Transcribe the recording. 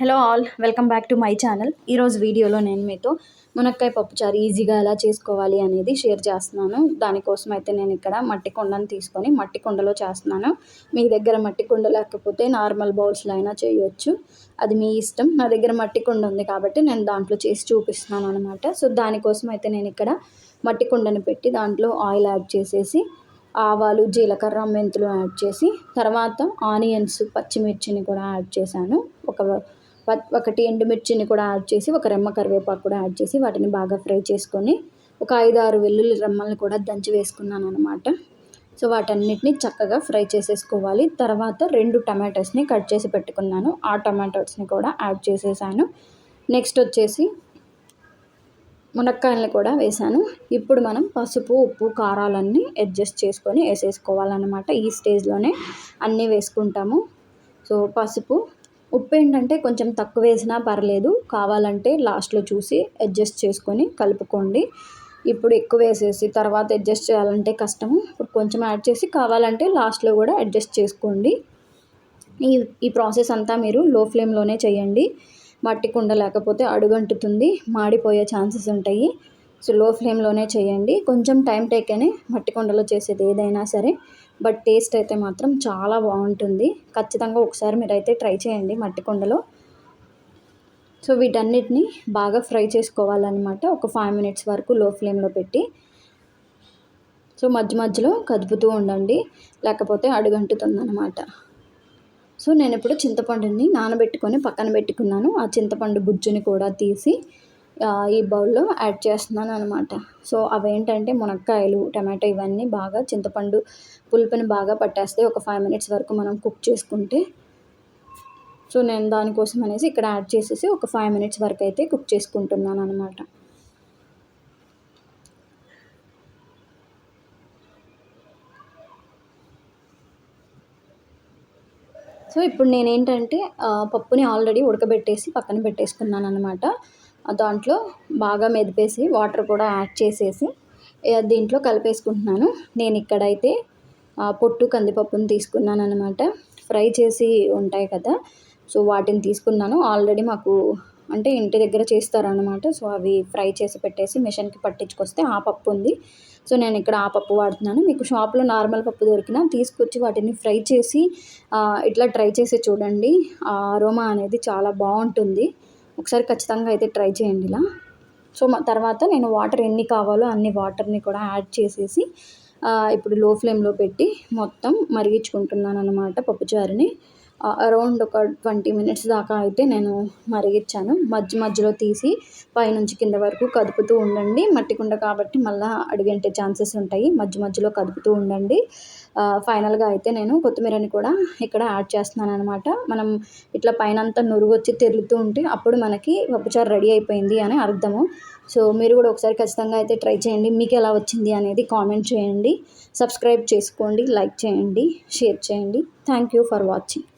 Hello all, welcome back to my channel. ఈరోజు వీడియోలో నేను మీతో మునక్కాయ పప్పుచారు ఈజీగా ఎలా చేసుకోవాలి అనేది షేర్ చేస్తున్నాను. దానికోసం అయితే నేను ఇక్కడ మట్టి కుండను తీసుకొని మట్టి కుండలో చేస్తున్నాను. మీ దగ్గర మట్టి కుండ లేకపోతే నార్మల్ బౌల్స్లో అయినా చేయొచ్చు, అది మీ ఇష్టం. నా దగ్గర మట్టి కుండ ఉంది కాబట్టి నేను దాంట్లో చేసి చూపిస్తున్నాను అనమాట. సో దానికోసం అయితే నేను ఇక్కడ మట్టి కుండను పెట్టి దాంట్లో ఆయిల్ యాడ్ చేసేసి ఆవాలు, జీలకర్ర, మెంతులు యాడ్ చేసి తర్వాత ఆనియన్స్, పచ్చిమిర్చిని కూడా యాడ్ చేశాను. ఒకటి ఎండుమిర్చిని కూడా యాడ్ చేసి ఒక రెమ్మ కరివేపాకు కూడా యాడ్ చేసి వాటిని బాగా ఫ్రై చేసుకొని ఒక 5-6 వెల్లుల్లి రెమ్మల్ని కూడా దంచి వేసుకున్నాను అనమాట. సో వాటన్నిటిని చక్కగా ఫ్రై చేసేసుకోవాలి. తర్వాత 2 టమాటోస్ని కట్ చేసి పెట్టుకున్నాను, ఆ టమాటోస్ని కూడా యాడ్ చేసేసాను. నెక్స్ట్ వచ్చేసి మునక్కాయలను కూడా వేసాను. ఇప్పుడు మనం పసుపు, ఉప్పు, కారాలన్నీ అడ్జస్ట్ చేసుకొని వేసేసుకోవాలన్నమాట. ఈ స్టేజ్లోనే అన్నీ వేసుకుంటాము. సో పసుపు, ఉప్పు ఏంటంటే కొంచెం తక్కువ వేసినా పర్లేదు, కావాలంటే లాస్ట్లో చూసి అడ్జస్ట్ చేసుకొని కలుపుకోండి. ఇప్పుడు ఎక్కువ వేసేసి తర్వాత అడ్జస్ట్ చేయాలంటే కష్టము. ఇప్పుడు కొంచెం యాడ్ చేసి కావాలంటే లాస్ట్లో కూడా అడ్జస్ట్ చేసుకోండి. ఈ ప్రాసెస్ అంతా మీరు లో ఫ్లేమ్లోనే చేయండి. మట్టి కుండ లేకపోతే అడుగంటుతుంది, మాడిపోయే ఛాన్సెస్ ఉంటాయి. సో లో ఫ్లేమ్లోనే చేయండి. కొంచెం టైం టేకనే మట్టి కుండలో చేసేది ఏదైనా సరే, బట్ టేస్ట్ అయితే మాత్రం చాలా బాగుంటుంది. ఖచ్చితంగా ఒకసారి మీరైతే ట్రై చేయండి మట్టి కుండలో. సో వీటన్నిటిని బాగా ఫ్రై చేసుకోవాలన్నమాట. ఒక 5 minutes వరకు లో ఫ్లేమ్లో పెట్టి సో మధ్యలో కదుపుతూ ఉండండి, లేకపోతే అడుగంటుతుంది అనమాట. సో నేను ఇప్పుడు చింతపండుని నానబెట్టుకొని పక్కన పెట్టుకున్నాను. ఆ చింతపండు గుజ్జుని కూడా తీసి ఈ బౌల్లో యాడ్ చేస్తున్నాను అనమాట. సో అవేంటంటే మునక్కాయలు, టమాటో ఇవన్నీ బాగా చింతపండు పులుపుని బాగా పట్టేస్తే ఒక 5 minutes వరకు మనం కుక్ చేసుకుంటే. సో నేను దానికోసం అనేసి ఇక్కడ యాడ్ చేసేసి ఒక 5 minutes వరకు అయితే కుక్ చేసుకుంటున్నాను అనమాట. సో ఇప్పుడు నేనేంటంటే పప్పుని ఆల్రెడీ ఉడకబెట్టేసి పక్కన పెట్టేసుకున్నాను అనమాట. దాంట్లో బాగా మెదిపేసి వాటర్ కూడా యాడ్ చేసేసి దీంట్లో కలిపేసుకుంటున్నాను. నేను ఇక్కడైతే పొట్టు కందిపప్పుని తీసుకున్నాను అనమాట. ఫ్రై చేసి ఉంటాయి కదా, సో వాటిని తీసుకున్నాను. ఆల్రెడీ మాకు అంటే ఇంటి దగ్గర చేస్తారనమాట. సో అవి ఫ్రై చేసి పెట్టేసి మిషన్కి పట్టించుకొస్తే ఆ పప్పు ఉంది. సో నేను ఇక్కడ ఆ పప్పు వాడుతున్నాను. మీకు షాప్లో నార్మల్ పప్పు దొరికినా తీసుకొచ్చి వాటిని ఫ్రై చేసి ఇట్లా ట్రై చేసి చూడండి. ఆ అరోమా అనేది చాలా బాగుంటుంది. ఒకసారి ఖచ్చితంగా అయితే ట్రై చేయండి ఇలా. సో తర్వాత నేను వాటర్ ఎన్ని కావాలో అన్ని వాటర్ని కూడా యాడ్ చేసేసి ఇప్పుడు లో ఫ్లేమ్లో పెట్టి మొత్తం మరిగించుకుంటున్నాను అనమాట పప్పుచారుని. అరౌండ్ ఒక 20 minutes దాకా అయితే నేను మరిగించాను. మధ్యలో తీసి పైనుంచి కింద వరకు కదుపుతూ ఉండండి. మట్టి కుండ కాబట్టి మళ్ళీ అడుగంటే ఛాన్సెస్ ఉంటాయి. మధ్యలో కదుపుతూ ఉండండి. ఫైనల్గా అయితే నేను కొత్తిమీరని కూడా ఇక్కడ యాడ్ చేస్తున్నాను అనమాట. మనం ఇట్లా పైనంతా నురుగు వచ్చి తెరులుతూ ఉంటే అప్పుడు మనకి పప్పుచారు రెడీ అయిపోయింది అని అర్థము. సో మీరు కూడా ఒకసారి ఖచ్చితంగా అయితే ట్రై చేయండి. మీకు ఎలా వచ్చింది అనేది కామెంట్ చేయండి. సబ్స్క్రైబ్ చేసుకోండి, లైక్ చేయండి, షేర్ చేయండి. Thank you for watching.